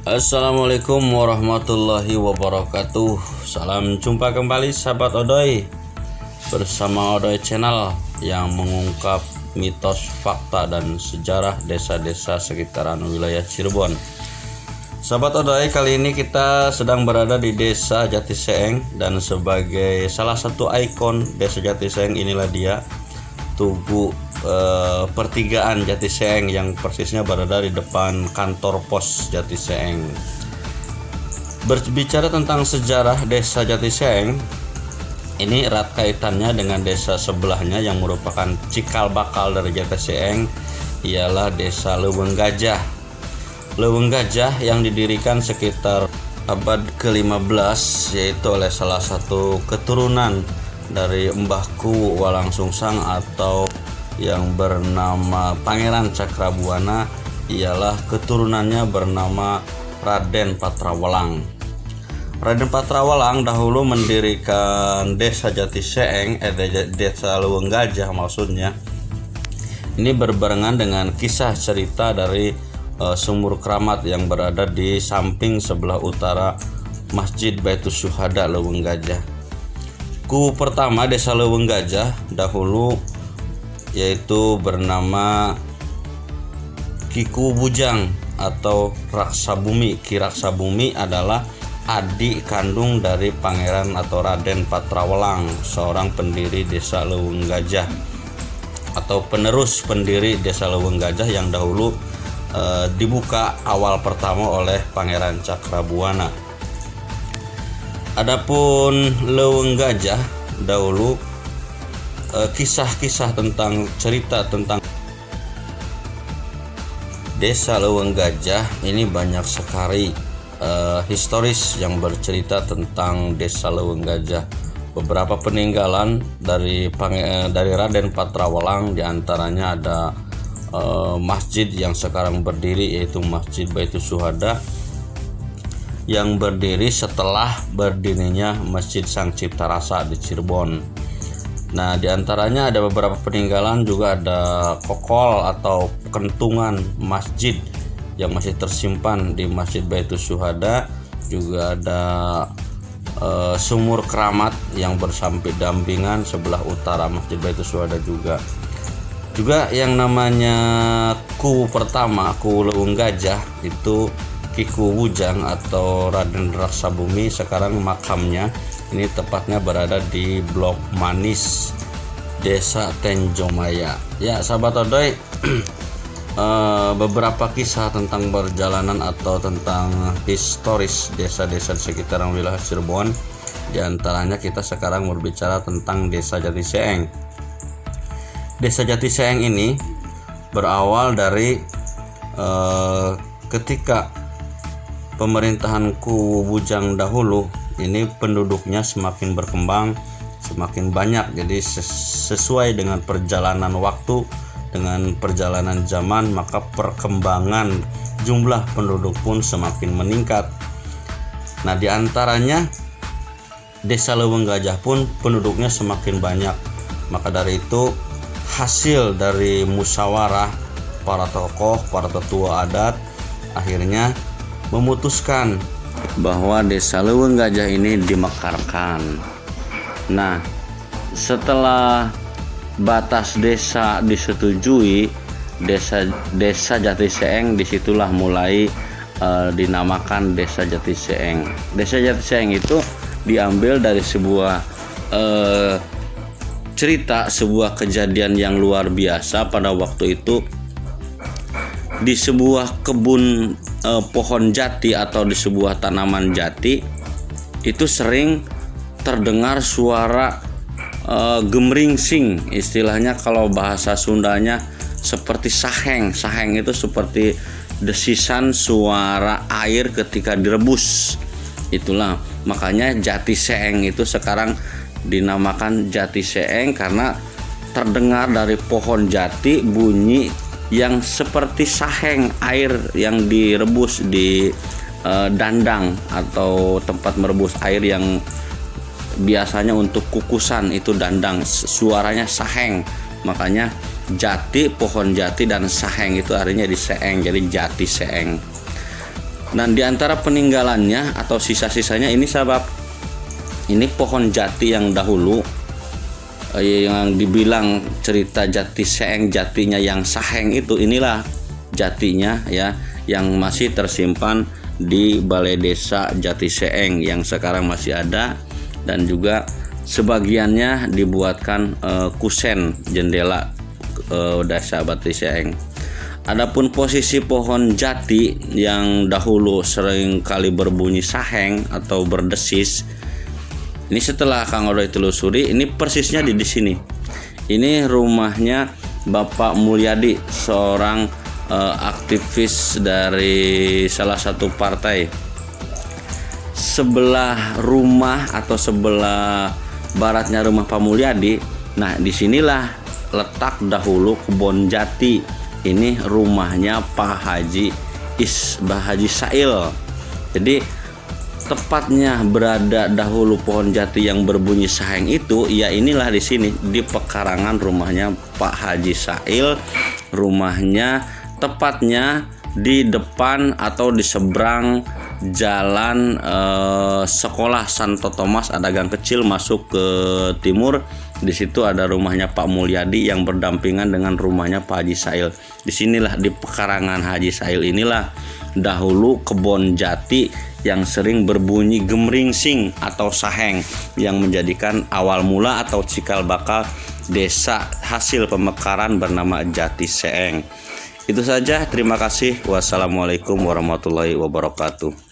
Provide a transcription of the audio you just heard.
Assalamualaikum warahmatullahi wabarakatuh. Salam jumpa kembali sahabat Odoy bersama Odoy Channel yang mengungkap mitos, fakta, dan sejarah desa-desa sekitaran wilayah Cirebon. Sahabat Odoy, kali ini kita sedang berada di Desa Jatiseeng, dan sebagai salah satu ikon Desa Jatiseeng inilah dia Tugu pertigaan Jatiseeng yang persisnya berada di depan kantor pos Jatiseeng. Berbicara tentang sejarah Desa Jatiseeng, ini erat kaitannya dengan desa sebelahnya yang merupakan cikal bakal dari Jatiseeng, ialah Desa Leuweung Gajah. Leuweung Gajah yang didirikan sekitar abad ke-15, yaitu oleh salah satu keturunan dari Mbahku Walang Sungsang atau yang bernama Pangeran Cakrabuana, ialah keturunannya bernama Raden Patrawelang. Raden Patrawelang dahulu mendirikan Desa Jatiseeng, Desa Leuweung Gajah maksudnya. Ini berbarengan dengan kisah cerita dari sumur keramat yang berada di samping sebelah utara Masjid Baitus Syuhada Leuweung Gajah. Kubu pertama Desa Leuweung Gajah dahulu yaitu bernama Kiku Bujang atau Raksa Bumi. Ki Raksa Bumi adalah adik kandung dari Pangeran atau Raden Patrawelang, seorang pendiri Desa Leuweung Gajah atau penerus pendiri Desa Leuweung Gajah yang dahulu dibuka awal pertama oleh Pangeran Cakrabuana. Adapun Leuweung Gajah dahulu, kisah-kisah tentang cerita tentang Desa Leuweung Gajah ini banyak sekali historis yang bercerita tentang Desa Leuweung Gajah. Beberapa peninggalan dari Raden Patrawelang, diantaranya ada masjid yang sekarang berdiri, yaitu Masjid Baitus Syuhada, yang berdiri setelah berdirinya Masjid Sang Cipta Rasa di Cirebon. Nah, diantaranya ada beberapa peninggalan, juga ada kokol atau kentungan masjid yang masih tersimpan di Masjid Baitus Syuhada. Juga ada sumur keramat yang bersampingan sebelah utara Masjid Baitus Syuhada juga. Juga yang namanya kubu pertama, Kubu Leuweung Gajah, itu Kiku Bujang atau Raden Raksa Bumi, sekarang makamnya ini tepatnya berada di Blok Manis, Desa Tenjomaya. Ya sahabat Odoy, beberapa kisah tentang perjalanan atau tentang historis desa-desa sekitaran wilayah Cirebon. Di antaranya kita sekarang berbicara tentang Desa Jatiseeng. Desa Jatiseeng ini berawal dari ketika pemerintahan Kubu Bujang dahulu, ini penduduknya semakin berkembang, semakin banyak. Jadi sesuai dengan perjalanan waktu, dengan perjalanan zaman, maka perkembangan jumlah penduduk pun semakin meningkat. Nah, diantaranya Desa Leuweung Gajah pun penduduknya semakin banyak. Maka dari itu, hasil dari musyawarah para tokoh, para tetua adat akhirnya memutuskan bahwa Desa Leuweung Gajah ini dimekarkan. Nah, setelah batas desa disetujui, Desa Jatiseeng, disitulah mulai dinamakan Desa Jatiseeng. Desa Jatiseeng itu diambil dari sebuah cerita, sebuah kejadian yang luar biasa. Pada waktu itu di sebuah kebun pohon jati atau di sebuah tanaman jati itu sering terdengar suara gemeringsing, istilahnya kalau bahasa Sundanya seperti saheng. Saheng itu seperti desisan suara air ketika direbus. Itulah makanya Jatiseeng itu sekarang dinamakan Jatiseeng, karena terdengar dari pohon jati bunyi yang seperti saheng, air yang direbus di dandang atau tempat merebus air yang biasanya untuk kukusan, itu dandang, suaranya saheng. Makanya jati, pohon jati dan saheng itu artinya di seeng, jadi Jatiseeng. Dan di antara peninggalannya atau sisa-sisanya ini sahabat, ini pohon jati yang dahulu yang dibilang cerita jati seeng, jatinya yang saheng itu, inilah jatinya ya, yang masih tersimpan di Balai Desa Jati Seeng yang sekarang masih ada, dan juga sebagiannya dibuatkan kusen jendela Desa Jati Seeng. Adapun posisi pohon jati yang dahulu sering kali berbunyi saheng atau berdesis, ini setelah Kang Odoy telusuri, ini persisnya di sini. Ini rumahnya Bapak Mulyadi, seorang aktivis dari salah satu partai. Sebelah rumah atau sebelah baratnya rumah Pak Mulyadi, nah disinilah letak dahulu kebun jati. Ini rumahnya Pak Haji Sail. Jadi tepatnya berada dahulu pohon jati yang berbunyi saheng itu, ya inilah di sini di pekarangan rumahnya Pak Haji Sail. Rumahnya tepatnya di depan atau di seberang jalan sekolah Santo Thomas. Ada gang kecil masuk ke timur. Di situ ada rumahnya Pak Mulyadi yang berdampingan dengan rumahnya Pak Haji Sail. Disinilah di pekarangan Haji Sail inilah dahulu kebun jati yang sering berbunyi gemringsing atau saheng, yang menjadikan awal mula atau cikal bakal desa hasil pemekaran bernama Jati Seeng. Itu saja, terima kasih. Wassalamualaikum warahmatullahi wabarakatuh.